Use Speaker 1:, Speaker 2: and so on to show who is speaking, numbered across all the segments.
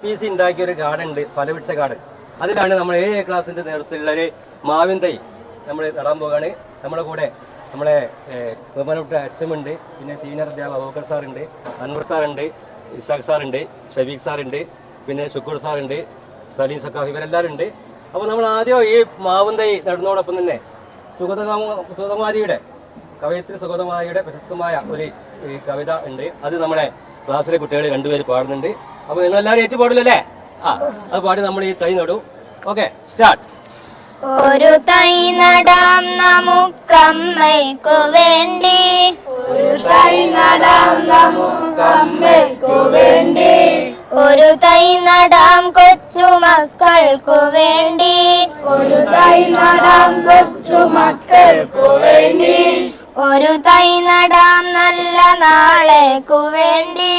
Speaker 1: PC ഉണ്ടാക്കിയ ഒരു garden ഉണ്ട്, ഫലവൃക്ഷ ഗാർഡൻ. അതിലാണ് നമ്മൾ 7 ക്ലാസ്സിൻ്റെ നേതൃത്വത്തിലുള്ള ഒരു മാവിൻ തൈ നമ്മൾ നടാൻ പോവുകയാണ്. നമ്മുടെ കൂടെ നമ്മളെ ബഹുമാനപ്പെട്ട അച്ഛനുണ്ട്, പിന്നെ സീനിയർ അധ്യാപക അബൂബക്കർ സാറുണ്ട്, അൻവർ സാറുണ്ട്, ഇസാഖ് സാറുണ്ട്, ഷഫീഖ് സാറുണ്ട്, പിന്നെ ഷുക്കൂർ സാറുണ്ട്, സലീം സക്കാഫ്, ഇവരെല്ലാവരും ഉണ്ട്. അപ്പോൾ നമ്മൾ ആദ്യം ഈ മാവിൻ തൈ നടുന്നതോടൊപ്പം തന്നെ സുഗതകുമാരിയുടെ കവയിത്രി സുഗതകുമാരിയുടെ പ്രശസ്തമായ ഒരു കവിത ഉണ്ട്. അത് നമ്മുടെ ക്ലാസ്സിലെ കുട്ടികൾ 2 പേര് പാടുന്നുണ്ട്. അപ്പോൾ നിങ്ങളെല്ലാവരും ഏറ്റുപാടില്ലല്ലേ? അത് പാടി നമ്മൾ ഈ തൈ നടും. Okay, start.
Speaker 2: ഒരു തൈ നടാം നമുക്കമ്മയ്ക്കു വേണ്ടി, ഒരു തൈ നടാം നമുക്കമ്മയ്ക്കു വേണ്ടി, ഒരു തൈ നടാം കൊച്ചുമക്കൾക്കു വേണ്ടി, ഒരു തൈ നടാം കൊച്ചുമക്കൾക്കു വേണ്ടി, ഒരു തൈ നടാം നല്ല നാളേക്കു വേണ്ടി,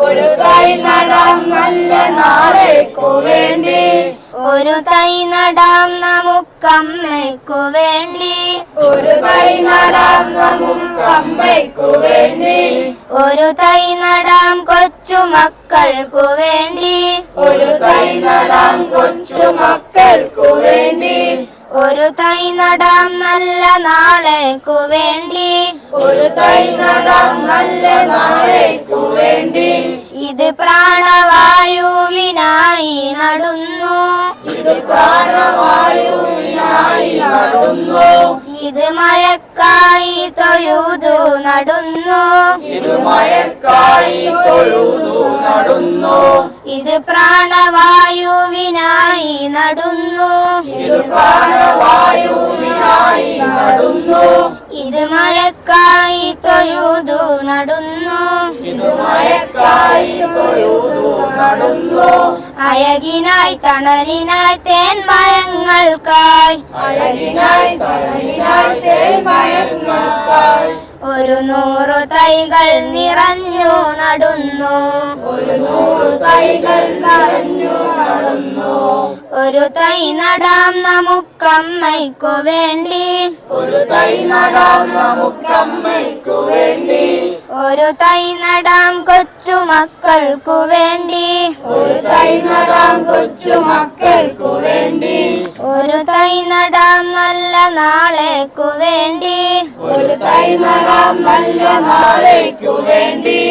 Speaker 2: ഒരു തൈ നടാം നല്ല നാളേക്കു വേണ്ടി, ഒരു തൈ നടാം നമുക്കമ്മയ്ക്കു വേണ്ടി, ഒരു തൈ നടാം നമുക്കമ്മയ്ക്കു വേണ്ടി, ഒരു തൈ നടാം കൊച്ചുമക്കൾക്കു വേണ്ടി, ഒരു തൈ നടാം കൊച്ചുമക്കൾക്കു വേണ്ടി, ഒരു തൈ നടാം നല്ല നാളേക്കു വേണ്ടി, ഒരു തൈ നടാം നല്ല നാളേക്കു വേണ്ടി. ഇത് പ്രാണവായുവിനായി നടുന്നു, ഇത് പ്രാണവായുവിനായി നടുന്നു, ഇത് മഴക്കായി തൊഴുതു നടുന്നു, ഇത് മഴക്കായി തൊഴുതു നടുന്നു, ഇത് പ്രാണവായുവിനായി നടുന്നു, ഇത് പ്രാണവായുവിനായി നടുന്നു, ഇത് മഴക്കായി തൊഴുതു നടുന്നു, ഇത് മഴക്കായി തൊഴുതു നടുന്നു. അഴകിനായി തണലിനായി തേന്മയങ്ങൾക്കായി, അഴകിനായി തണലിനായി തേന്മയങ്ങൾക്കായി, 100 തൈകൾ നിറഞ്ഞു നടുന്നു, 100 തൈകൾ നിറഞ്ഞു നടുന്നു, ഒരു തൈ നടാം നമുക്കമ്മയ്ക്കു വേണ്ടി, ഒരു തൈ നടാം നമുക്കമ്മയ്ക്കു വേണ്ടി, ഒരു തൈ നടാം കൊച്ചുമക്കൾക്കു വേണ്ടി, ഒരു തൈ നടാം കൊച്ചുമക്കൾക്കു വേണ്ടി, ഒരു തൈ നടാം നല്ല നാളേക്കു വേണ്ടി, ഒരു തൈ നടാം നല്ല നാളേക്കു വേണ്ടി.